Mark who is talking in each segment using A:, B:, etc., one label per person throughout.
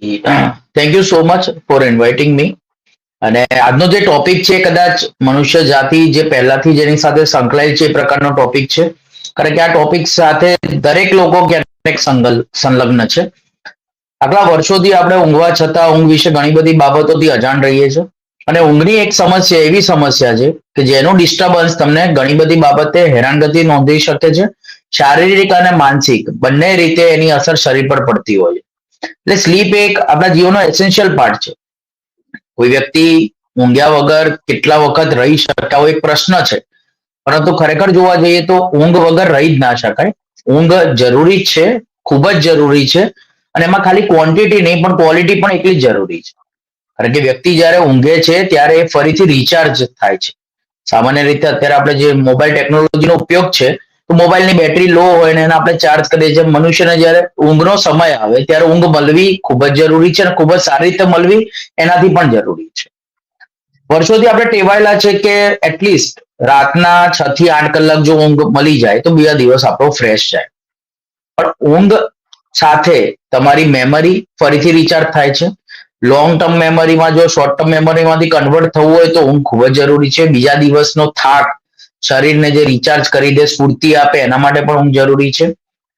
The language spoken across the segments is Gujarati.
A: Thank you so much for inviting મી. અને આજનો જે ટોપિક છે કદાચ મનુષ્ય જાતિ જે પહેલાથી જેની સાથે સંકળાયેલ છે એ પ્રકારનો ટોપિક છે. કારણ કે આ ટોપિક સાથે દરેક લોકો ક્યાંક સંલગ્ન છે. આટલા વર્ષોથી આપણે ઊંઘવા છતાં ઊંઘ વિશે ઘણી બધી બાબતોથી અજાણ રહીએ છીએ. અને ઊંઘની એક સમસ્યા એવી સમસ્યા છે કે જેનું ડિસ્ટર્બન્સ તમને ઘણી બધી બાબતે હેરાનગતિ નોંધી શકે છે. શારીરિક અને માનસિક બંને રીતે એની અસર શરીર પર પડતી હોય છે. એટલે સ્લીપ એક આપણા જીવનનો એસેન્શિયલ પાર્ટ છે. કોઈ વ્યક્તિ ઊંઘ્યા વગર કેટલા વખત રહી શકે આવો એક પ્રશ્ન છે. પરંતુ ખરેખર જોવા જઈએ તો ઊંઘ વગર રહી જ ના શકાય. ઊંઘ જરૂરી જ છે, ખૂબ જ જરૂરી છે. અને એમાં ખાલી ક્વોન્ટિટી નહીં પણ ક્વોલિટી પણ એટલી જ જરૂરી છે. કારણ કે વ્યક્તિ જ્યારે ઊંઘે છે ત્યારે એ ફરીથી રિચાર્જ થાય છે. સામાન્ય રીતે અત્યારે આપણે જે મોબાઈલ ટેકનોલોજીનો ઉપયોગ છે તો મોબાઈલની બેટરી લો હોય ને એને આપણે ચાર્જ કરીએ છીએ. મનુષ્યને જ્યારે ઊંઘનો સમય આવે ત્યારે ઊંઘ મળવી ખૂબ જ જરૂરી છે અને ખૂબ જ સારી રીતે મળવી એનાથી પણ જરૂરી છે. વર્ષોથી આપણે ટેવાયેલા છે કે એટલીસ્ટ રાતના 6 થી 8 કલાક જો ઊંઘ મળી જાય તો બીજા દિવસ આપણો ફ્રેશ જાય. પણ ઊંઘ સાથે તમારી મેમરી ફરીથી રિચાર્જ થાય છે. લોંગ ટર્મ મેમરીમાં જો શોર્ટ ટર્મ મેમરીમાંથી કન્વર્ટ થવું હોય તો ઊંઘ ખૂબ જ જરૂરી છે. બીજા દિવસનો થાક શરીરને જે રિચાર્જ કરી દે, સ્ફૂર્તિ આપે એના માટે પણ ઊંઘ જરૂરી છે.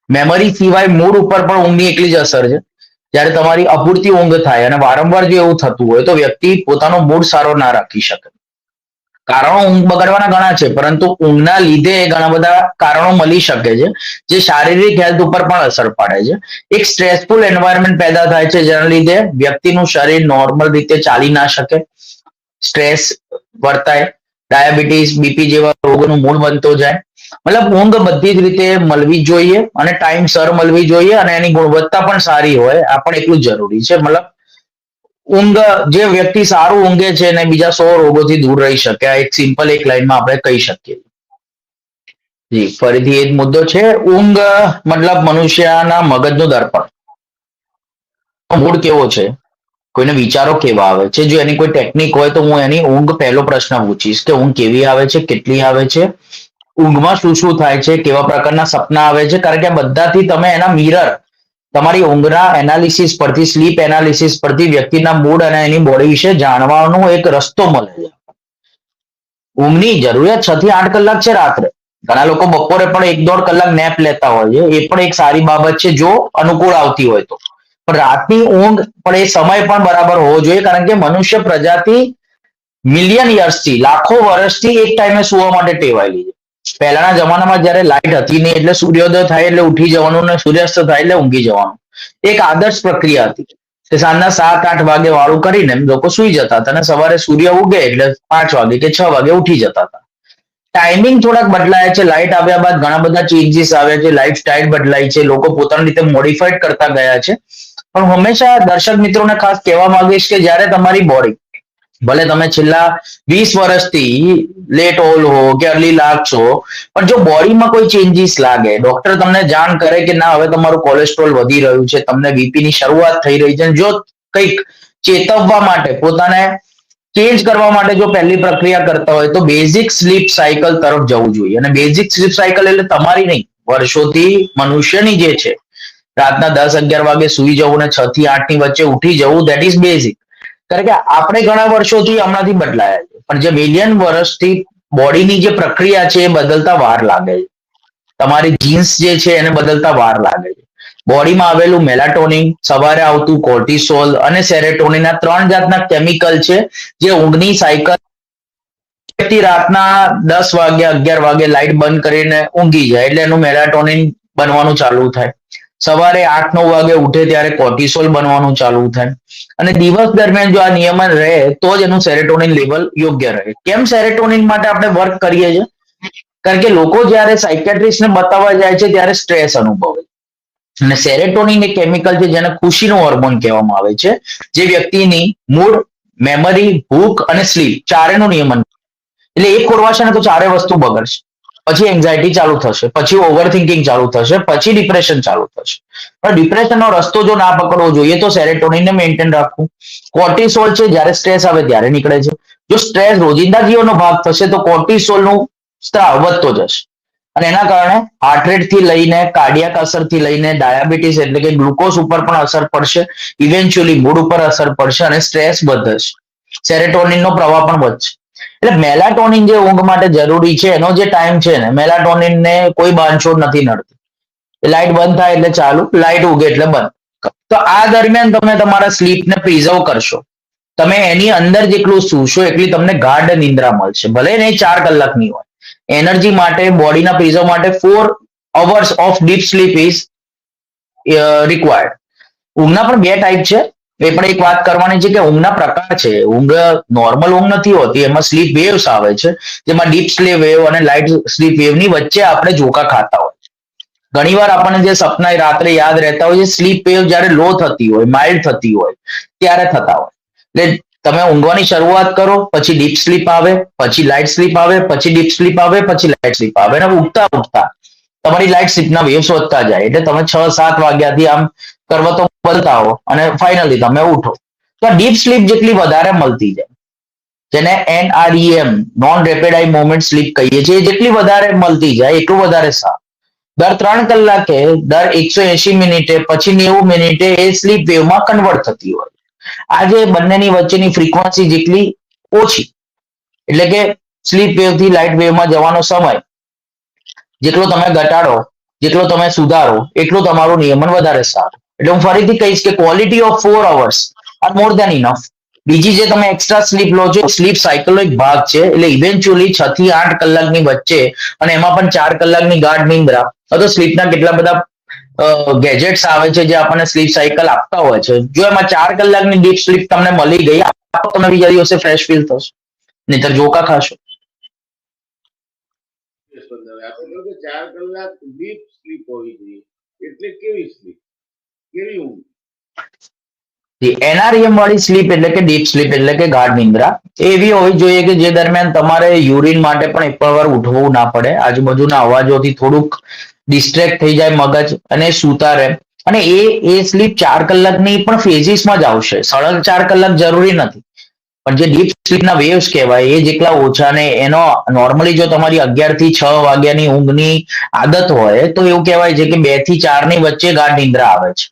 A: મેમરી સિવાય મૂડ ઉપર પણ ઊંઘની એટલી જ અસર છે. જ્યારે તમારી અપૂરતી ઊંઘ થાય અને વારંવાર જો એવું થતું હોય તો વ્યક્તિ પોતાનો મૂડ સારો ના રાખી શકે. કારણો ઊંઘ બગાડવાના ઘણા છે, પરંતુ ઊંઘના લીધે ઘણા બધા કારણો મળી શકે છે જે શારીરિક હેલ્થ ઉપર પણ અસર પાડે છે. એક સ્ટ્રેસફુલ એન્વાયરમેન્ટ પેદા થાય છે જેના લીધે વ્યક્તિનું શરીર નોર્મલ રીતે ચાલી ના શકે. સ્ટ્રેસ વર્તાય, ડાયાબિટીસ, બીપી જેવા રોગોનું મૂળ બનતો જાય. મતલબ ઊંઘ બધી જ રીતે મળવી જોઈએ અને ટાઈમસર મળવી જોઈએ અને એની ગુણવત્તા પણ સારી હોય આ પણ એટલું જ જરૂરી છે. મતલબ ઊંઘ જે વ્યક્તિ સારું ઊંઘે છે ને બીજા 100 રોગોથી દૂર રહી શકે. આ એક સિમ્પલ એક લાઈનમાં આપણે કહી શકીએ. જી ફરીથી એ જ મુદ્દો છે. ઊંઘ મતલબ મનુષ્યના મગજનું દર્પણ. મૂડ કેવો છે, કોઈને વિચારો કેવા આવે છે, જો એની કોઈ ટેકનિક હોય તો હું એની ઊંઘ પહેલો પ્રશ્ન પૂછીશ કે ઊંઘ કેવી આવે છે, કેટલી આવે છે, ઊંઘમાં શું શું થાય છે, કેવા પ્રકારના સપના આવે છે. કારણ કે બધાથી તમે એના મિરર તમારી ઊંઘના એનાલિસિસ પરથી, સ્લીપ એનાલિસિસ પરથી વ્યક્તિના મૂડ અને એની બોડી વિશે જાણવાનો એક રસ્તો મળે છે. ઊંઘની જરૂરિયાત 6 થી 8 કલાક છે રાત્રે. ઘણા લોકો બપોરે પણ 1-1.5 કલાક નેપ લેતા હોય છે. એ પણ એક સારી બાબત છે જો અનુકૂળ આવતી હોય તો. પણ રાતની ઊંઘ પણ એ સમય પણ બરાબર હોવો જોઈએ. કારણ કે મનુષ્ય પ્રજાતિ મિલિયન યર્સથી, લાખો વર્ષથી એક ટાઈમે સુવા માટે ટેવાયેલી છે. પહેલાના જમાનામાં જ્યારે લાઈટ હતી નહીં એટલે સૂર્યોદય થાય એટલે ઉઠી જવાનું ને સૂર્યાસ્ત થાય એટલે ઊંઘી જવાનું. એક આદર્શ પ્રક્રિયા હતી. કે સાંજના 7-8 વાગે વાળું કરીને લોકો સુઈ જતા હતા અને સવારે સૂર્ય ઉગે એટલે 5 વાગે કે 6 વાગે ઉઠી જતા હતા. ટાઈમિંગ થોડાક બદલાયા છે. લાઈટ આવ્યા બાદ ઘણા બધા ચેન્જીસ આવ્યા છે. લાઈફ સ્ટાઈલ બદલાઈ છે. લોકો પોતાની રીતે મોડિફાઈડ કરતા ગયા છે. પણ હંમેશા દર્શક મિત્રોને ખાસ કહેવા માંગીશ કે જ્યારે તમારી બોડી, ભલે તમે છેલ્લા 20 વર્ષથી લેટ ઓલ હો કે અર્લી લાગ છો, પણ જો બોડીમાં કોઈ ચેન્જીસ લાગે, ડોક્ટર તમને જાણ કરે કે ના હવે તમારું કોલેસ્ટ્રોલ વધી રહ્યું છે, તમને બીપી ની શરૂઆત થઈ રહી છે, જો કંઈક ચેતવવા માટે, પોતાને ચેન્જ કરવા માટે જો પહેલી પ્રક્રિયા કરતા હોય તો બેઝિક સ્લીપ સાયકલ તરફ જવું જોઈએ. અને બેઝિક સ્લીપ સાયકલ એટલે તમારી નહીં, વર્ષોથી મનુષ્યની જે છે, રાતના 10-11 વાગે સુઈ જવું ને 6 થી 8 ની વચ્ચે ઉઠી જવું, દેટ ઇઝ બેઝિક. કારણ કે આપણે ઘણા વર્ષોથી હમણાંથી બદલાયા છે, પણ જે મિલિયન વર્ષથી બોડીની જે પ્રક્રિયા છે એ બદલતા વાર લાગે છે. તમારી જીન્સ જે છે એને બદલતા વાર લાગે છે. બોડીમાં આવેલું મેલાટોનિન, સવારે આવતું કોર્ટિસોલ અને સેરેટોનિન આ 3 જાતના કેમિકલ છે જે ઊંઘની સાયકલ વ્યક્તિ રાતના 10 વાગે 11 વાગે લાઈટ બંધ કરીને ઊંઘી જાય એટલે એનું મેલાટોનિન બનવાનું ચાલુ થાય. સવારે 8-9 વાગે ઉઠે ત્યારે કોર્ટિસોલ બનવાનું ચાલુ થાય. અને દિવસ દરમિયાન જો આ નિયમન રહે તો જ એનું સેરેટોનિન લેવલ યોગ્ય રહે. કેમ સેરેટોનિન માટે આપણે વર્ક કરીએ છીએ? કારણ કે લોકો જ્યારે સાયકેટ્રિસ્ટને બતાવવા જાય છે ત્યારે સ્ટ્રેસ અનુભવે છે. અને સેરેટોનિન એક કેમિકલ છે જેને ખુશીનો હોર્મોન કહેવામાં આવે છે, જે વ્યક્તિની મૂડ, મેમરી, ભૂખ અને સ્લીપ ચારેનું નિયમન. એટલે એક ખોરવાશે ને તો ચારે વસ્તુ બગડશે. પછી એન્ઝાયટી ચાલુ થશે, પછી ઓવર થિંકિંગ ચાલુ થશે, પછી ડિપ્રેશન ચાલુ થશે. પણ ડિપ્રેશનનો રસ્તો જો ના પકડવો જોઈએ તો સેરેટોનિનને મેન્ટેન રાખવું. કોર્ટિસોલ છે જ્યારે સ્ટ્રેસ આવે ત્યારે નીકળે છે. જો સ્ટ્રેસ રોજિંદા જીવનનો ભાગ થશે તો કોર્ટિસોલનું સ્ત્રાવ વધતો જશે. અને એના કારણે હાર્ટ રેટ થી લઈને કાર્ડિયાક અસર થી લઈને ડાયાબિટીસ એટલે કે ગ્લુકોઝ ઉપર પણ અસર પડશે, ઇવેન્ચ્યુઅલી મૂડ ઉપર અસર પડશે અને સ્ટ્રેસ વધશે, સેરેટોનિનનો પ્રવાહ પણ વધશે. એટલે મેલાટોનિન જે ઊંઘ માટે જરૂરી છે એનો જે ટાઈમ છે ને, મેલાટોનિન ને કોઈ બાંધછોડ નથી નડતી. લાઇટ બંધ થાય એટલે ચાલુ, લાઇટ ઉગે એટલે બંધ. તો આ દરમિયાન તમે તમારા સ્લીપને પ્રિઝર્વ કરશો, તમે એની અંદર જેટલું સૂશો એટલી તમને ગાઢ નિંદ્રા મળશે, ભલે ને 4 કલાકની હોય. એનર્જી માટે, બોડીના પ્રિઝર્વ માટે 4 hours of deep sleep is required. ઊંઘના પણ બે ટાઈપ છે, એ પણ એક વાત કરવાની છે કે ઊંઘના પ્રકાર છે. ઊંઘ નોર્મલ ઊંઘ નથી હોતી, એમાં સ્લીપ વેવ્સ આવે છે, જેમાં ડીપ સ્લીપ વેવ અને લાઇટ સ્લીપ વેવની વચ્ચે આપણે ઝોકા ખાતા હોય. ઘણીવાર આપણને જે સપના રાત્રે યાદ રહેતા હોય છે, સ્લીપ વેવ જ્યારે લો થતી હોય, માઇલ્ડ થતી હોય ત્યારે થતા હોય. એટલે તમે ઊંઘવાની શરૂઆત કરો, પછી ડીપ સ્લીપ આવે, પછી લાઇટ સ્લીપ આવે, પછી ડીપ સ્લીપ આવે, પછી લાઇટ સ્લીપ આવે, અને ઉઠતા ઉઠતા તમારી લાઇટ સ્લીપના વેવ્સ વધતા જાય. એટલે તમે 6-7 વાગ્યાથી આમ કરવતો બદલતા હો અને ફાઇનલી તમે ઉઠો. તો ડીપ સ્લીપ જેટલી વધારે મળતી જાય, જેને NREM, નોન રેપિડ આઈ મોમેન્ટ સ્લીપ કહીએ છીએ, જેટલી વધારે મળતી જાય એટલું વધારે સારું. દર 3 કલાકે, દર 180 મિનિટે, પછી 90 મિનિટે એ સ્લીપ વેવમાં કન્વર્ટ થતી હોય. આજે બંનેની વચ્ચેની ફ્રીક્વન્સી જેટલી ઓછી, એટલે કે સ્લીપ વેવ થી લાઇટ વેવમાં જવાનો સમય જેટલો તમે ઘટાડો, જેટલો તમે સુધારો, એટલું તમારું નિયમન વધારે સારું. એટલે હું ફરીથી કહીશ કે quality of 4 hours are more then enough. બીજી જે તમે એક્સ્ટ્રા સ્લીપ લો છો, સ્લીપ સાયકલનો એક ભાગ છે. એટલે ઇવેન્ચ્યુઅલી 6 થી 8 કલાકની વચ્ચે, અને એમાં પણ 4 કલાકની ગાઢ નિંદ્રા, તો સ્લીપના કેટલા બધા ગેજેટ્સ આવે છે જે આપણને સ્લીપ સાયકલ આપતા હોય છે. જો એમાં 4 કલાકની ડીપ સ્લીપ તમને મળી ગઈ, તમે બીજા દિવસે ફ્રેશ ફીલ થશો, નહીતર ઝોકા ખાશો.
B: આપણે કહ્યું કે 4 કલાક ડીપ સ્લીપ હોવી જોઈએ, એટલે કેવી સ્લીપ, કેવી ઊંઘ?
A: NREM વાળી સ્લીપ એટલે કે ડીપ સ્લીપ એટલે કે ગાઢ નિંદ્રા એવી હોવી જોઈએ કે જે દરમિયાન તમારે યુરિન માટે પણ એક વાર ઉઠવું ના પડે, આજુબાજુના અવાજોથી થોડુંક ડિસ્ટ્રેક્ટ થઈ જાય મગજ અને સૂતા રહે. અને એ સ્લીપ 4 કલાકની પણ ફેઝિસમાં જ આવશે, સળંગ 4 કલાક જરૂરી નથી. પણ જે ડીપ સ્લીપના વેવ્સ કહેવાય એ જેટલા ઓછા, ને એનો નોર્મલી જો તમારી 11 થી 6 વાગ્યાની ઊંઘની આદત હોય તો એવું કહેવાય છે કે 2 થી 4 ની વચ્ચે ગાઢ નિંદ્રા આવે છે.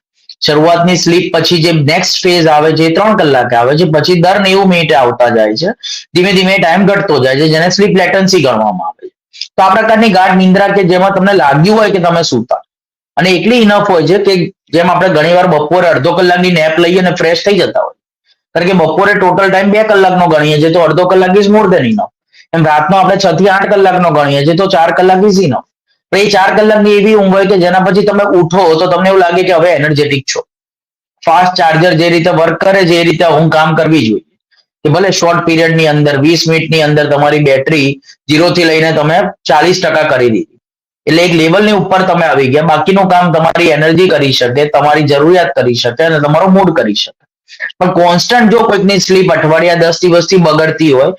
A: શરૂઆતની સ્લીપ પછી જે નેક્સ્ટ ફેઝ આવે છે એ 3 કલાકે આવે છે, પછી દર 90 મિનિટે આવતા જાય છે. ધીમે ધીમે ટાઈમ ઘટતો જાય છે, જેને સ્લીપ લેટન્સી ગણવામાં આવે છે. તો આ પ્રકારની ગાઢ નિંદ્રા કે જેમાં તમને લાગ્યું હોય કે તમે સૂતા, અને એટલી ઇનફ હોય છે કે જેમ આપણે ઘણીવાર બપોરે અડધો કલાકની નેપ લઈએ અને ફ્રેશ થઈ જતા હોય, કારણ કે બપોરે ટોટલ ટાઈમ 2 કલાકનો ગણીએ છીએ, તો અડધો કલાક ઇઝ મોર દેન ઇનફ. એમ રાતનો આપણે 6 થી 8 કલાકનો ગણીએ છીએ, તો 4 કલાક ઇઝ ઇનફ. તો એ 4 કલાકની એવી ઊંઘ હોય કે જેના પછી તમે ઉઠો તો તમને એવું લાગે કે હવે એનર્જેટિક છો. ફાસ્ટ ચાર્જર જે રીતે વર્ક કરે છે એ રીતે ઊંઘ કામ કરવી જોઈએ, કે ભલે શોર્ટ પીરિયડની અંદર 20 મિનિટની અંદર તમારી બેટરી 0 થી લઈને તમે 40% કરી દીધી, એટલે એક લેવલની ઉપર તમે આવી ગયા. બાકીનું કામ તમારી એનર્જી કરી શકે, તમારી જરૂરિયાત કરી શકે અને તમારો મૂડ કરી શકે. પણ કોન્સ્ટન્ટ જો કોઈકની સ્લીપ અઠવાડિયા 10 દિવસથી બગડતી હોય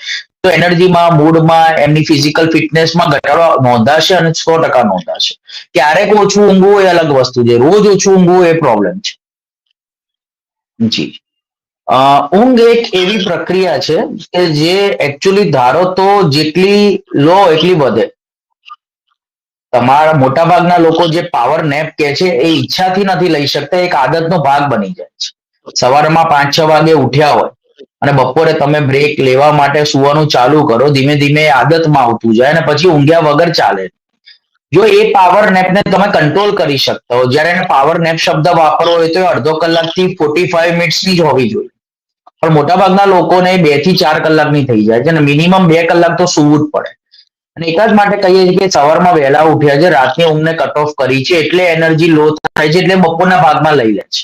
A: તો એનર્જીમાં, મૂડમાં, એમની ફિઝિકલ ફિટનેસમાં ઘટાડો નોંધાશે, અને 100% નોંધાશે. ક્યારેક ઓછું ઊંઘવું એ અલગ વસ્તુ છે, રોજ ઓછું ઊંઘવું એ પ્રોબ્લેમ છે. જી. ઊંઘ એક એવી પ્રક્રિયા છે કે જે એકચ્યુઅલી ધારો તો જેટલી લો એટલી વધે. તમારા મોટાભાગના લોકો જે પાવર નેપ કહે છે એ ઈચ્છાથી નથી લઈ શકતા, એક આદતનો ભાગ બની જાય છે. સવારમાં 5-6 વાગે ઉઠ્યા હોય અને બપોરે તમે બ્રેક લેવા માટે સુવાનું ચાલુ કરો, ધીમે ધીમે આદતમાં આવતું જાય અને પછી ઊંઘ્યા વગર ચાલે. જો એ પાવર નેપને તમે કંટ્રોલ કરી શકતા હો, જ્યારે એને પાવર નેપ શબ્દ વાપરવો હોય તો અડધો કલાકથી 45 મિનિટ્સની જ હોવી જોઈએ. પણ મોટાભાગના લોકોને 2 થી 4 કલાકની થઈ જાય છે, અને મિનિમમ 2 કલાક તો સૂવું જ પડે. અને એક જ માટે કહીએ છીએ કે સવારમાં વહેલા ઉઠ્યા છે, રાતની ઊંઘને કટ ઓફ કરી છે, એટલે એનર્જી લો થાય છે, એટલે બપોરના ભાગમાં લઈ લે છે.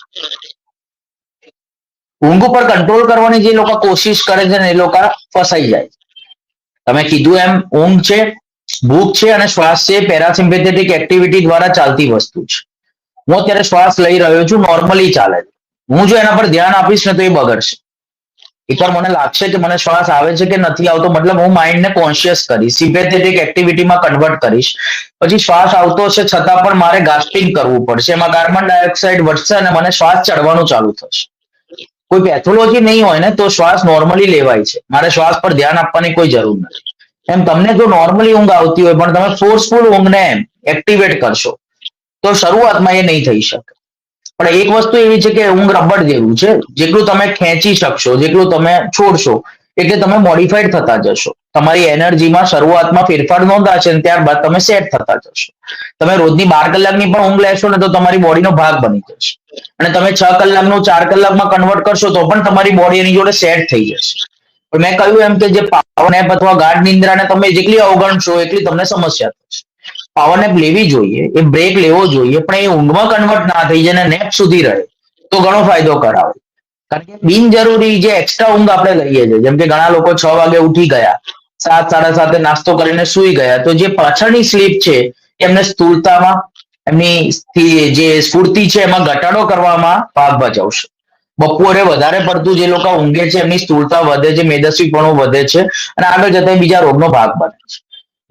A: ઊંઘ ઉપર કંટ્રોલ કરવાની જે લોકો કોશિશ કરે છે ને એ લોકો ફસાઈ જાય છે. તમે કીધું એમ ઊંઘ છે, ભૂખ છે અને શ્વાસ છે, પેરાસિમ્પેથેટિક એક્ટિવિટી દ્વારા ચાલતી વસ્તુ છે. હું અત્યારે શ્વાસ લઈ રહ્યો છું, નોર્મલી ચાલે છે. હું જો એના પર ધ્યાન આપીશ ને તો એ બગડશે. એકવાર મને લાગશે કે મને શ્વાસ આવે છે કે નથી આવતો, મતલબ હું માઇન્ડને કોન્શિયસ કરીશ, સિમ્પેથેટિક એક્ટિવિટીમાં કન્વર્ટ કરીશ. પછી શ્વાસ આવતો હશે છતાં પણ મારે ગાસ્પિંગ કરવું પડશે, એમાં કાર્બન ડાયોક્સાઇડ વધશે અને મને શ્વાસ ચડવાનું ચાલુ થશે. કોઈ પેથોલોજી નહીં હોય ને તો શ્વાસ નોર્મલી લેવાય છે, મારે શ્વાસ પર ધ્યાન આપવાની કોઈ જરૂર નથી. એમ તમને જો નોર્મલી ઊંઘ આવતી હોય પણ તમે ફોર્સફુલ ઊંઘને એક્ટિવેટ કરશો તો શરૂઆતમાં એ નહીં થઈ શકે. પણ એક વસ્તુ એવી છે કે ઊંઘ રબર જેવું છે, જેટલું તમે ખેંચી શકશો, જેટલું તમે છોડશો એટલે તમે મોડિફાઈડ થતા જશો. તમારી એનર્જીમાં શરૂઆતમાં ફેરફાર નોંધાશે અને ત્યારબાદ તમે સેટ થતા જશો. તમે રોજની 12 કલાકની પણ ઊંઘ લેશો ને તો તમારી બોડીનો ભાગ બની જશે, અને તમે 6 કલાકનું 4 કલાકમાં કન્વર્ટ કરશો તો પણ તમારી બોડી એની જોડે સેટ થઈ જશે. પણ મેં કહ્યું એમ કે જે પાવર નેપ અથવા ગાઢ નિંદ્રાને તમે જેટલી અવગણશો એટલી તમને સમસ્યા થશે. પાવર નેપ લેવી જોઈએ, એ બ્રેક લેવો જોઈએ, પણ એ ઊંઘમાં કન્વર્ટ ના થઈ જાય અને નેપ સુધી રહે તો ઘણો ફાયદો કરાવે. કારણ કે બિનજરૂરી જે એક્સ્ટ્રા ઊંઘ આપણે લઈએ છીએ, જેમ કે ઘણા લોકો 6 વાગે ઉઠી ગયા, 7 સાડા 7 નાસ્તો કરીને સૂઈ ગયા, તો જે પાછળની સ્લીપ છે એમને સ્થૂળતામાં, એમની જે સ્ફૂર્તિ છે એમાં ઘટાડો કરવામાં ભાગ ભજવશે. બપોરે વધારે પડતું જે લોકો ઊંઘે છે એમની સ્થૂળતા વધે છે, મેદસ્વીપણું વધે છે અને આગળ જતા બીજા રોગનો ભાગ બને છે.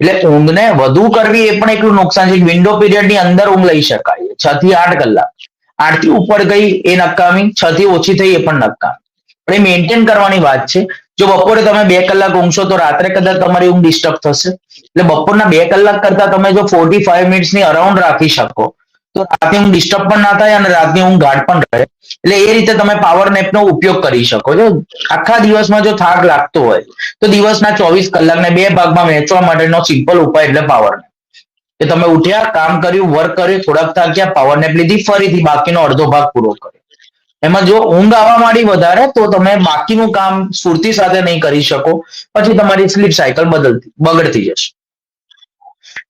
A: એટલે ઊંઘને વધુ કરવી એ પણ એટલું નુકસાન છે. વિન્ડો પીરિયડની અંદર ઊંઘ લઈ શકાય 6 થી 8 કલાક. 8 થી ઉપર ગઈ એ નકામી, 6 થી ઓછી થઈ એ પણ નકામી. પણ એ મેન્ટેન કરવાની વાત છે. જો બપોરે તમે 2 કલાક ઊંઘશો તો રાત્રે કદાચ તમારી ઊંઘ ડિસ્ટર્બ થશે. એટલે બપોરના 2 કલાક કરતા તમે જો 45 મિનિટ્સની અરાઉન્ડ રાખી શકો તો રાતની ઊંઘ ડિસ્ટર્બ પણ ના થાય અને રાતની ઊંઘ ગાઢ પણ રહે. એટલે એ રીતે તમે પાવર નેપનો ઉપયોગ કરી શકો છો. આખા દિવસમાં જો થાક લાગતો હોય તો દિવસના 24 કલાકને 2 ભાગમાં વહેંચવા માટેનો સિમ્પલ ઉપાય એટલે પાવર નેપ. કે તમે ઉઠ્યા, કામ કર્યું, વર્ક કર્યું, થોડાક થાક્યા, પાવર નેપ લીધી, ફરીથી બાકીનો અડધો ભાગ પૂરો કર્યો. એમાં જો ઊંઘ આવવા માંડી વધારે તો તમે બાકીનું કામ સ્ફૂર્તિ સાથે નહીં કરી શકો, પછી તમારી સ્લીપ સાયકલ બગડતી જશે.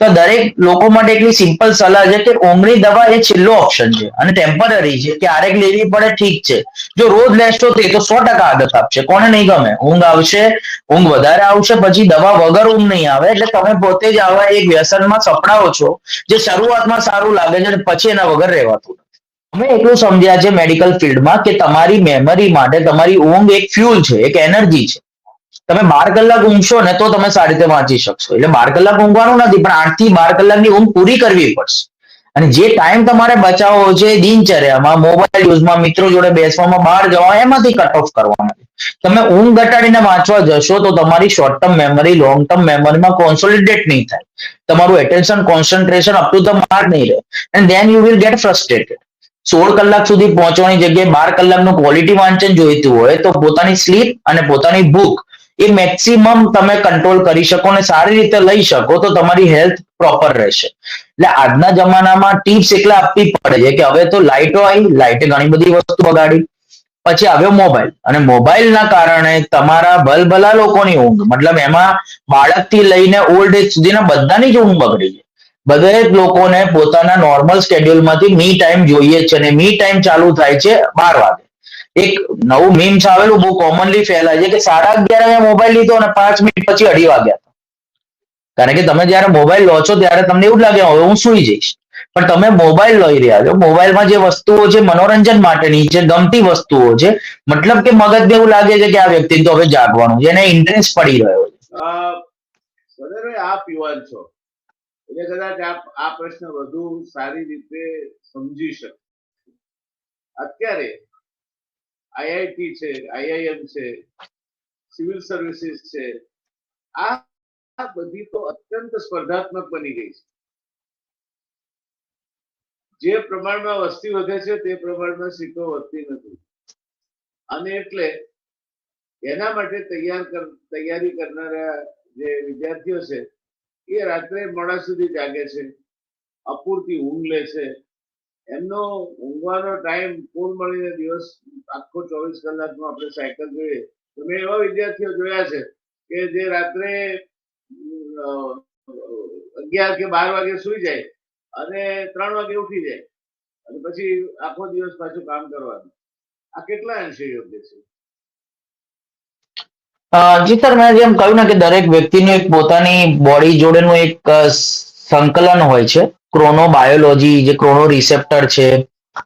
A: તો દરેક લોકો માટે એટલી સિમ્પલ સલાહ છે કે ઊંઘની દવા એ છેલ્લો ઓપ્શન છે અને ટેમ્પરરી છે. ક્યારેક લેવી પડે ઠીક છે, જો રોજ લેશો તો એ તો 100% આદત આપશે. કોને નહીં ગમે? ઊંઘ આવશે, ઊંઘ વધારે આવશે, પછી દવા વગર ઊંઘ નહીં આવે. એટલે તમે પોતે જ આવા એક વ્યસનમાં સપડાવો છો જે શરૂઆતમાં સારું લાગે છે અને પછી એના વગર રહેવાતું નથી. અમે એટલું સમજ્યા છે મેડિકલ ફિલ્ડમાં કે તમારી મેમરી માટે તમારી ઊંઘ એક ફ્યુલ છે, એક એનર્જી છે. તમે 12 કલાક ઊંઘશો ને તો તમે સારી રીતે વાંચી શકશો. એટલે 12 કલાક ઊંઘવાનું નથી, પણ 8 થી 12 કલાકની ઊંઘ પૂરી કરવી પડશે. અને જે ટાઈમ તમારે બચાવવો છે દિનચર્યામાં, મોબાઈલ યુઝમાં, મિત્રો જોડે બેસવામાં, બહાર જવા, એમાંથી કટ ઓફ કરવાના છે. તમે ઊંઘ ઘટાડીને વાંચવા જશો તો તમારી short term memory long term મેમરીમાં કોન્સોલિડેટ નહીં થાય. તમારું attention concentration up to the mark નહીં રહે and then you will get frustrated. 16 કલાક સુધી પહોંચવાની જગ્યાએ 12 કલાકનું ક્વોલિટી વાંચન જોઈતું હોય તો પોતાની સ્લીપ અને પોતાની ભૂખ એ મેક્સિમમ તમે કંટ્રોલ કરી શકો અને સારી રીતે લઈ શકો તો તમારી હેલ્થ પ્રોપર રહેશે. એટલે આજના જમાનામાં ટિપ્સ એટલે આપવી પડે છે કે હવે તો લાઇટો આવી, લાઇટે ઘણી બધી વસ્તુ બગાડી. પછી આવ્યો મોબાઈલ, અને મોબાઈલના કારણે તમારા ભલભલા લોકોની ઊંઘ, મતલબ એમાં બાળકથી લઈને ઓલ્ડ એજ સુધીના બધાની જ ઊંઘ બગડી છે. દરેક લોકોને પોતાના નોર્મલ શેડ્યુલમાંથી મી ટાઈમ જોઈએ છે અને મી ટાઈમ ચાલુ થાય છે 12 વાગે. એક નવું મીમ્સ આવેલું બહુ કોમનલી ફેલાય છે કે 11:30 મોબાઈલ લીધો અને 5 મિનિટ પછી 2:30 વાગ્યા. કારણ કે તમે જયારે મોબાઈલ લો છો ત્યારે તમને એવું લાગે હવે હું સૂઈ જઈશ, પણ તમે મોબાઈલ લઈ રહ્યા છો. મોબાઈલમાં જે વસ્તુઓ છે મનોરંજન માટેની છે, ગમતી વસ્તુઓ છે, મતલબ કે મગજને એવું લાગે છે કે આ વ્યક્તિ તો હવે જાગવાનું છે, એને ઇન્ટરેસ્ટ પડી રહ્યો છે.
B: આપ યુવાન છો એટલે કદાચ આપ આ પ્રશ્ન વધુ સારી રીતે સમજી શકો. અત્યારે આઈઆઈટી છે, આઈઆઈએમ છે, સિવિલ સર્વિસીસ છે, આ બધી તો અત્યંત સ્પર્ધાત્મક બની ગઈ છે. જે પ્રમાણમાં વસ્તી વધે છે તે પ્રમાણમાં સીટો વધતી નથી, અને એટલે એના માટે તૈયારી કરનારા જે વિદ્યાર્થીઓ છે એ રાત્રે મોડા સુધી જાગે છે, અપૂરતી ઊંઘ લે છે. એમનો ઊંઘવાનો ટાઈમ કુલ મળીને દિવસ આખો 24 કલાકનો આપણે સાયકલ જોઈએ તો મેં એવા વિદ્યાર્થીઓ જોયા છે કે જે રાત્રે 11 કે 12 વાગે સુઈ જાય અને 3 વાગે ઉઠી જાય અને પછી આખો દિવસ પાછું કામ કરવાનું. આ કેટલા અંશે યોગ્ય છે?
A: જી સર, મેં જેમ કહ્યું ને કે દરેક વ્યક્તિનું એક પોતાની બોડી જોડેનું એક સંકલન હોય છે. ક્રોનોબાયોલોજી, જે ક્રોનો રિસેપ્ટર છે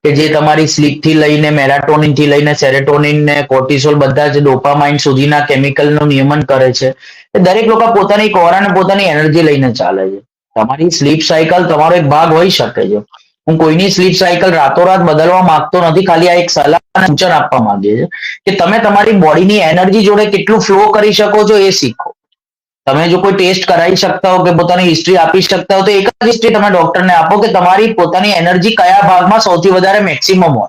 A: કે જે તમારી સ્લીપ થી લઈને મેલાટોનિન થી લઈને સેરેટોનિન ને કોર્ટિસોલ બધા જ ડોપામાઇન સુધીના કેમિકલનું નિયમન કરે છે. એ દરેક લોકો પોતાની કોરા અને પોતાની એનર્જી લઈને ચાલે છે. તમારી સ્લીપ સાયકલ તમારો એક ભાગ હોઈ શકે છે. હું કોઈની સ્લીપ સાયકલ રાતોરાત બદલવા માંગતો નથી, ખાલી આ એક સલાહ અને સૂચન આપવા માંગીએ છીએ કે તમે તમારી બોડીની એનર્જી જોડે કેટલું ફ્લો કરી શકો છો એ શીખો. તમે જો કોઈ ટેસ્ટ કરાવી શકતા હો કે પોતાની હિસ્ટ્રી આપી શકતા હો તો એક જ હિસ્ટ્રી તમે ડોક્ટરને આપો કે તમારી પોતાની એનર્જી કયા ભાગમાં સૌથી વધારે મેક્સિમમ હોય.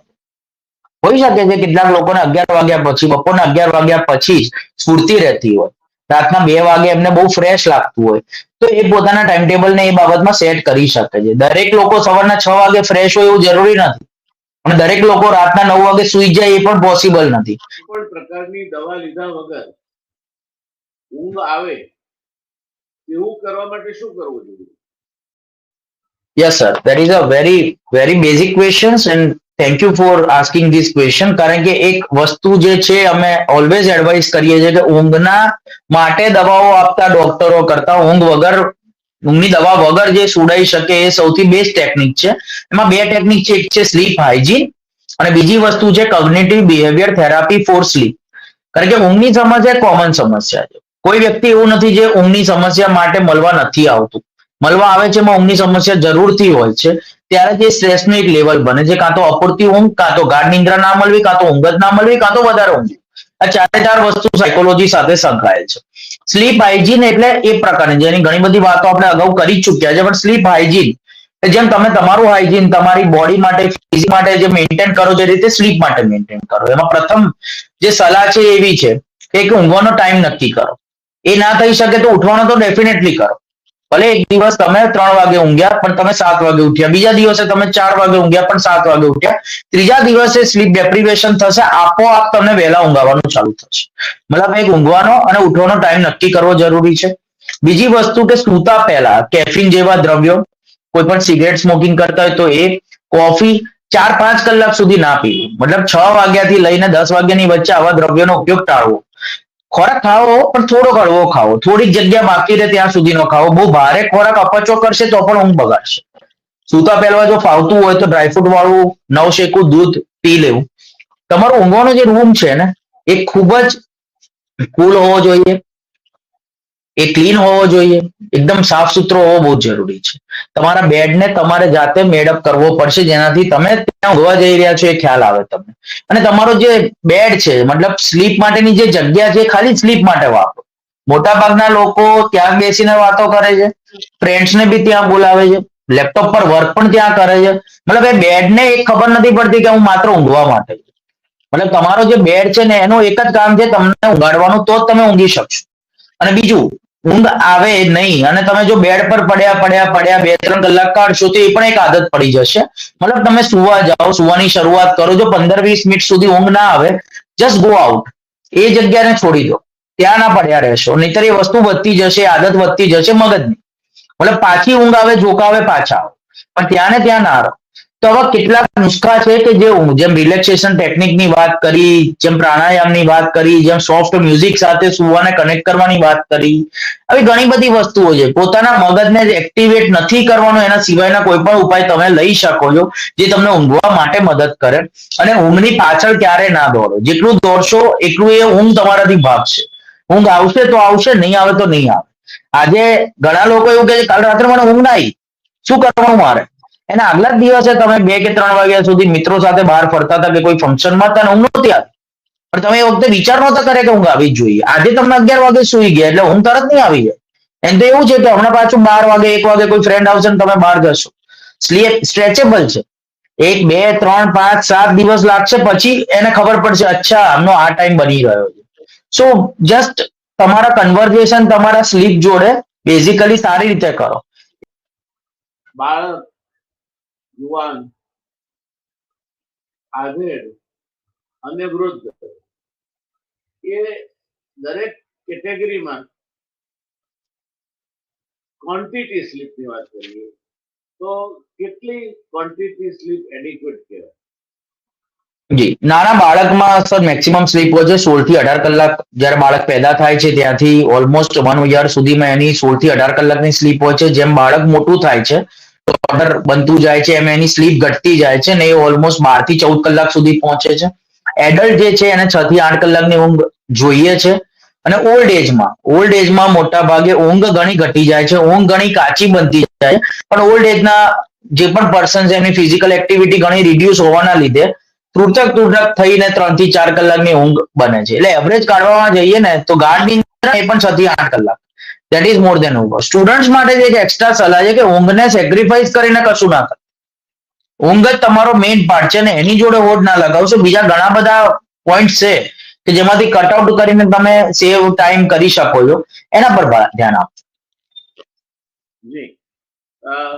A: હોઈ શકે છે કેટલાક લોકોને 11 વાગ્યા પછી, બપોરના 11 વાગ્યા પછી જ સ્ફૂર્તિ રહેતી હોય, રાતના 2 વાગે એમને બહુ ફ્રેશ લાગતું હોય, તો એ પોતાના ટાઈમ ટેબલને એ બાબતમાં સેટ કરી શકે છે. દરેક લોકો સવારના 6 વાગે ફ્રેશ હોય એવું જરૂરી નથી, અને દરેક લોકો રાતના 9 વાગે સુઈ જાય એ પણ પોસિબલ નથી.
B: કોઈ પણ પ્રકારની દવા લીધા વગર ઊંઘ આવે એવું કરવા માટે શું કરવું જોઈએ?
A: Yes sir, that is a very basic questions and thank you for asking this question. કારણ કે એક વસ્તુ જે છે અમે ઓલવેઝ એડવાઇસ કરીએ છીએ કે ઊંઘના માટે દવાઓ આપતા ડોક્ટરો કરતા ઊંઘની દવા વગર જે સુડાઈ શકે એ સૌથી બેસ્ટ ટેકનિક છે. એમાં 2 ટેકનિક છે, એક છે સ્લીપ હાઇજીન અને બીજી વસ્તુ છે cognitive behaviour therapy for sleep. કારણ કે ઊંઘની સમસ્યા કોમન સમસ્યા છે. કોઈ વ્યક્તિ એવું નથી જે ઊંઘની સમસ્યા માટે મળવા નથી આવતું. મળવા આવે છે, એમાં ઊંઘની સમસ્યા જરૂરથી હોય છે. ત્યારે જે સ્ટ્રેસનું એક લેવલ બને છે, કાં તો અપૂરતી ઊંઘ, કાં તો ગાઢ નિંદ્રા ના મળવી, કાં તો ઊંઘ જ ના મળવી, કાં તો વધારે ઊંઘ. આ 4 વસ્તુ સાયકોલોજી સાથે સંકળાયેલ છે. સ્લીપ હાઇજીન એટલે એ પ્રકારની જેની ઘણી બધી વાતો આપણે અગાઉ કરી ચૂક્યા છે, પણ સ્લીપ હાઇજીન જેમ તમે તમારું હાઇજીન તમારી બોડી માટે, ફિઝિક માટે જે મેન્ટેન કરો છો એ રીતે સ્લીપ માટે મેન્ટેન કરો. એમાં પ્રથમ જે સલાહ છે એવી છે કે ઊંઘવાનો ટાઈમ નક્કી કરો. એ ના થઈ શકે તો ઉઠવાનો તો ડેફિનેટલી કરો. ભલે એક દિવસ તમે 3 વાગે ઊંઘ્યા પણ તમે 7 વાગે ઉઠ્યા, બીજા દિવસે તમે 4 વાગે ઊંઘ્યા પણ 7 વાગે ઉઠ્યા, ત્રીજા દિવસે સ્લીપ ડેપ્રિવેશન થશે, આપોઆપ તમને વહેલા ઊંઘવાનું ચાલુ થશે. મતલબ એક ઊંઘવાનો અને ઉઠવાનો ટાઈમ નક્કી કરવો જરૂરી છે. બીજી વસ્તુ કે સૂતા પહેલા કેફીન જેવા દ્રવ્યો, કોઈ પણ સિગરેટ સ્મોકિંગ કરતા હોય તો એ, કોફી 4-5 કલાક સુધી ના પીવું. મતલબ 6 વાગ્યાથી લઈને 10 વાગ્યાની વચ્ચે આવા દ્રવ્યોનો ઉપયોગ ટાળવો. ખોરાક ખાવો પણ થોડો હળવો ખાવો, થોડીક જગ્યા બાકી રહે ત્યાં સુધીનો ખાવો. બહુ ભારે ખોરાક અપચો કરશે તો પણ ઊંઘ બગાડશે. સૂતા પહેલા જો ફાવતું હોય તો ડ્રાયફ્રૂટ વાળું નવશેકું દૂધ પી લેવું. તમારો ઊંઘવાનો જે રૂમ છે ને એ ખૂબ જ કુલ હોવો જોઈએ, એ ક્લીન હોવો જોઈએ, એકદમ સાફ સુથરો હોવો બહુ જરૂરી છે. તમારા બેડને તમારે જાતે મેડઅપ કરવો પડશે, જેનાથી તમે ત્યાં ઊંઘવા જઈ રહ્યા છો એ ખ્યાલ આવે તમને. અને તમારો જે બેડ છે, મતલબ સ્લીપ માટેની જે જગ્યા છે ખાલી સ્લીપ માટે વાપરો. મોટા ભાગના લોકો ત્યાં બેસીને વાતો કરે છે, ફ્રેન્ડ્સને બી ત્યાં બોલાવે છે, લેપટોપ પર વર્ક પણ ત્યાં કરે છે. મતલબ એ બેડને એક ખબર નથી પડતી કે હું માત્ર ઊંઘવા માટે. મતલબ તમારો જે બેડ છે ને એનું એક જ કામ છે તમને ઊંઘાડવાનું, તો જ તમે ઊંઘી શકશો. અને બીજું, ઊંઘ આવે નહીં અને તમે જો બેડ પર પડ્યા 2-3 કલાક કાઢશો તો એ પણ એક આદત પડી જશે. મતલબ તમે સુવા જાઓ, સુવાની શરૂઆત કરો, જો 15-20 મિનિટ સુધી ઊંઘ ના આવે, જસ્ટ ગો આઉટ. એ જગ્યાને છોડી દો, ત્યાં ના પડ્યા રહેશો, નહીતર એ વસ્તુ વધતી જશે, આદત વધતી જશે મગજની. મતલબ પાછી ઊંઘ આવે, ઝોકા આવે, પાછા આવો, પણ ત્યાં ને ત્યાં ના રહો. તો આવા કેટલાક નુસ્ખા છે કે જેમ રિલેક્સેશન ટેકનિકની વાત કરી, જેમ પ્રાણાયામની વાત કરી, જેમ સોફ્ટ મ્યુઝિક સાથે સુવાને કનેક્ટ કરવાની વાત કરી, આવી ઘણી બધી વસ્તુઓ છે. પોતાના મગજને એક્ટિવેટ નથી કરવાનો એના સિવાયના કોઈ પણ ઉપાય તમે લઈ શકો છો જે તમને ઊંઘવા માટે મદદ કરે. અને ઊંઘની પાછળ ક્યારે ના દોડો, જેટલું દોડશો એટલું એ ઊંઘ તમારાથી ભાગશે. ઊંઘ આવશે તો આવશે, નહીં આવે તો નહીં આવે. આજે ઘણા લોકો એવું કહે છે કાલ રાત્રે મને ઊંઘ ના આવી, શું કરવાનું મારે? એના આગલા જ દિવસે તમે 2 કે 3 વાગ્યા સુધી મિત્રો સાથે બહાર ફરતા હતા કે કોઈ ફંક્શનમાં હતા, ઊંઘ નહોતી આવી, પણ તમે એ વખતે વિચાર નહોતા કરે કે ઊંઘ આવી જ જોઈએ. આજે તમને 11 વાગે સુઈ ગયા એટલે ઊંઘ તરત નહીં આવી જાય. એમ તો એવું છે કે હમણાં પાછું 12 વાગે 1 વાગે કોઈ ફ્રેન્ડ આવશે ને તમે બહાર જશો. સ્લીપ સ્ટ્રેચેબલ છે, 1, 2, 3, 5, 7 દિવસ લાગશે, પછી એને ખબર પડશે અચ્છા આમનો આ ટાઈમ બની રહ્યો છે. સો જસ્ટ તમારા કન્વર્ઝેશન તમારા સ્લીપ જોડે બેઝિકલી સારી રીતે કરો.
B: બાળક, યુવાન, આધેડ અને વૃદ્ધ એ દરેક કેટેગરીમાં ક્વોન્ટિટી સ્લીપની વાત કરીએ તો કેટલી ક્વોન્ટિટી સ્લીપ એડિક્વેટ કહેવાય?
A: જી, નાના બાળકમાં સર મેક્સિમમ સ્લીપ હોય છે 16 થી 18 કલાક. જ્યારે બાળક પેદા થાય છે ત્યાંથી ઓલમોસ્ટ 1 યર સુધીમાં એની 16 થી 18 કલાકની સ્લીપ હોય છે. જેમ બાળક મોટું થાય છે, ટોડર બનતું જાય છે, એમ એની સ્લીપ ઘટતી જાય છે ને એ ઓલમોસ્ટ 12 થી 14 કલાક સુધી પહોંચે છે. એડલ્ટ જે છે એને 6 થી 8 કલાકની ઊંઘ જોઈએ છે. અને ઓલ્ડ એજમાં મોટા ભાગે ઊંઘ ઘણી ઘટી જાય છે, ઊંઘ ઘણી કાચી બનતી જાય છે. પણ ઓલ્ડ એજના જે પણ પર્સન છે એમની ફિઝિકલ એક્ટિવિટી ઘણી રિડ્યુસ હોવાના લીધે તૂટક થઈને 3 થી 4 કલાકની ઊંઘ બને છે. એટલે એવરેજ કાઢવામાં જઈએ ને તો ગાઢ નિંદ્રા એ પણ 6 થી 8 કલાક. દેટ ઇઝ મોર દેન ઊંઘ. સ્ટુડન્ટ્સ માટે જે એક એક્સ્ટ્રા સલાહ છે કે ઊંઘને સેક્રિફાઈસ કરીને કશું ના કરો. ઊંઘ જ તમારો મેઇન પાર્ટ છે ને એની જોડે હોડ ના લગાવશો. બીજા ઘણા બધા પોઈન્ટ છે કે જેમાંથી કટઆઉટ કરીને તમે સેવ ટાઈમ કરી શકો છો, એના પર ધ્યાન આપો.
B: જી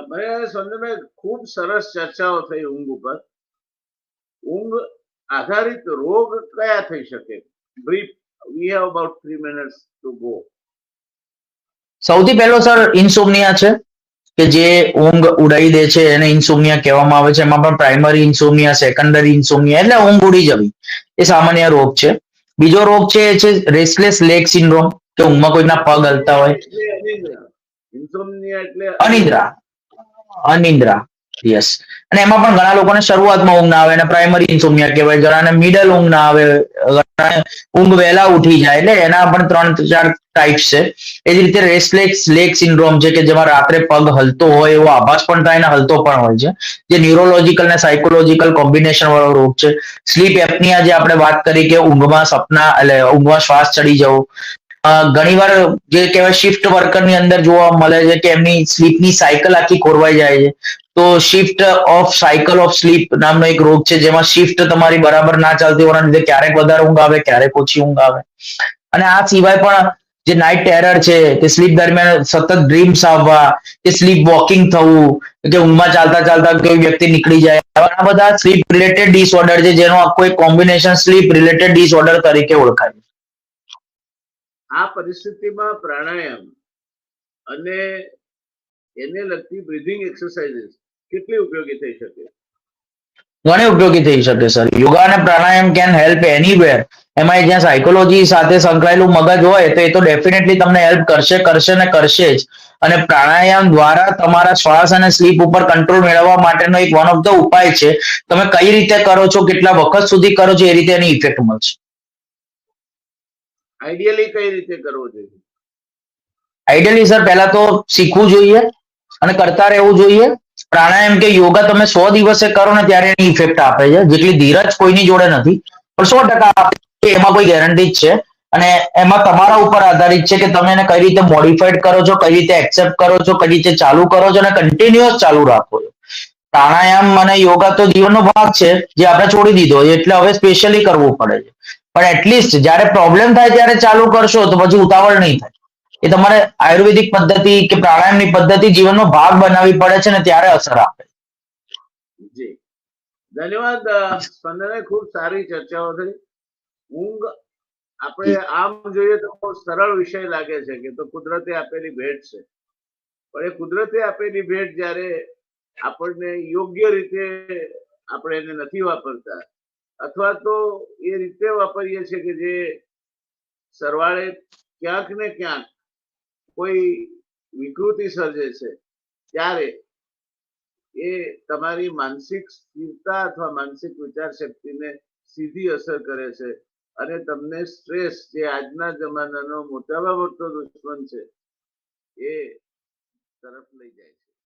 B: મને સંજયભાઈ ખૂબ સરસ ચર્ચાઓ થઈ ઊંઘ ઉપર. ઊંઘ આધારિત રોગ કયા થઈ શકે? Brief, we have about 3 minutes to go.
A: સૌથી પહેલો સર ઇન્સોમનિયા છે કે જે ઊંઘ ઉડાવી દે છે એને ઇન્સોમનિયા કહેવામાં આવે છે. એમાં પણ પ્રાઇમરી ઇન્સોમનિયા, સેકન્ડરી ઇન્સોમનિયા એટલે ઊંઘ ઉડી જવી એ સામાન્ય રોગ છે. બીજો રોગ છે એ છે રેસ્ટલેસ લેગ સિન્ડ્રોમ, કે ઊંઘમાં કોઈના પગ હલતા હોય.
B: ઇન્સોમનિયા એટલે
A: અનિદ્રા, અનિદ્રા, યસ. અને એમાં પણ ઘણા લોકોને શરૂઆતમાં ઊંઘ ના આવે, એને પ્રાઇમરી ઇન્સોમનિયા કહેવાય. ઘણાને મિડલ ઊંઘ ના આવે, ઘણાને ઊંઘ વહેલા ઉઠી જાય. એટલે એના પણ 3-4 ટાઈપ્સ છે. એ જ રીતે રેસ્ટલેસ લેગ સિન્ડ્રોમ છે કે જેમાં રાત્રે પગ હલતો હોય એવો આભાસ પણ થાય ને હલતો પણ હોય છે, જે ન્યુરોલોજીકલ ને સાયકોલોજીકલ કોમ્બિનેશન વાળો રોગ છે. સ્લીપ એપનિયા જે આપણે વાત કરી કે ઊંઘમાં સપના એટલે ઊંઘમાં શ્વાસ ચડી જવો. ઘણીવાર જે કહેવાય શિફ્ટ વર્કરની અંદર જોવા મળે છે કે એમની સ્લીપની સાયકલ આખી ખોરવાઈ જાય છે. તો shift of cycle of sleep નામનો એક રોગ છે જેમાં શિફ્ટ તમારી બરાબર ના ચાલતી હોવાના લીધે ક્યારેક વધારે ઊંઘ આવે, ક્યારેક ઓછી ઊંઘ આવે. અને આ સિવાય પણ જે નાઇટ ટેરર છે કે સ્લીપ દરમિયાન સતત ડ્રીમ્સ આવવા, કે સ્લીપ વોકિંગ થવું, કે ઊંઘમાં ચાલતા ચાલતા કોઈ વ્યક્તિ નીકળી જાય, આ બધા સ્લીપ રિલેટેડ ડિસઓર્ડર છે જેનો આખો એક કોમ્બિનેશન સ્લીપ રિલેટેડ ડિસઓર્ડર તરીકે ઓળખાય.
B: આ પરિસ્થિતિમાં પ્રાણાયામ અને એને લગતી બ્રીધિંગ એક્સરસાઇઝીસ કેટલી ઉપયોગી થઈ શકે?
A: ઘણી ઉપયોગી થઈ શકે સર. યોગા અને પ્રાણાયામ કેન હેલ્પ એનીવેર. એમાં જ્યાં સાયકોલોજી સાથે સંકળાયેલું મગજ હોય તો એ તો ડેફિનેટલી તમને હેલ્પ કરશે કરશે ને કરશે જ. અને પ્રાણાયામ દ્વારા તમારા શ્વાસ અને સ્લીપ ઉપર કંટ્રોલ મેળવવા માટેનો એક વન ઓફ ધ ઉપાય છે. તમે કઈ રીતે કરો છો, કેટલા વખત સુધી કરો છો, એ રીતે એની ઇફેક્ટ મળશે.
B: આઈડિયલી કઈ રીતે કરવો જોઈએ?
A: આઈડિયલી સર પહેલા તો શીખવું જોઈએ અને કરતા રહેવું જોઈએ. પ્રાણાયામ કે યોગા તમે 100 દિવસે કરો ને ત્યારે એની ઇફેક્ટ આપે છે. જેટલી ધીરજ કોઈની જોડે નથી, પણ 100% આપે છે, એમાં કોઈ ગેરંટી જ છે. અને એમાં તમારા ઉપર આધારિત છે કે તમે એને કઈ રીતે મોડિફાઈડ કરો છો, કઈ રીતે એક્સેપ્ટ કરો છો, કઈ રીતે ચાલુ કરો છો અને કન્ટિન્યુઅસ ચાલુ રાખો છો. પ્રાણાયામ અને યોગા તો જીવનનો ભાગ છે જે આપણે છોડી દીધો એટલે હવે સ્પેશિયલી કરવું પડે છે. પણ એટલીસ્ટ જ્યારે પ્રોબ્લેમ થાય ત્યારે ચાલુ કરશો તો પછી ઉતાવળ નહીં થાય. એ તમારે આયુર્વેદિક પદ્ધતિ કે પ્રાણાયામની પદ્ધતિ જીવનનો ભાગ બનાવવી પડે છે ને ત્યારે અસર આપે.
B: જી ધન્યવાદ સ્પંદને, ખૂબ સારી ચર્ચાઓ થઈ. ઊંઘ આપણે આમ જોઈએ તો બહુ સરળ વિષય લાગે છે કે તો કુદરતે આપેલી ભેટ છે, પણ એ કુદરતે આપેલી ભેટ જ્યારે આપણને યોગ્ય રીતે આપણે એને નથી વાપરતા અથવા તો એ રીતે વાપરીએ છીએ કે જે સરવાળે ક્યાંક ને ક્યાંક કોઈ વિકૃતિ સર્જે છે, ત્યારે એ તમારી માનસિક સ્થિરતા અથવા માનસિક વિચાર શક્તિને સીધી અસર કરે છે અને તમને સ્ટ્રેસ, જે આજના જમાનાનો મોટામાં મોટો દુશ્મન છે, એ તરફ લઈ જાય છે.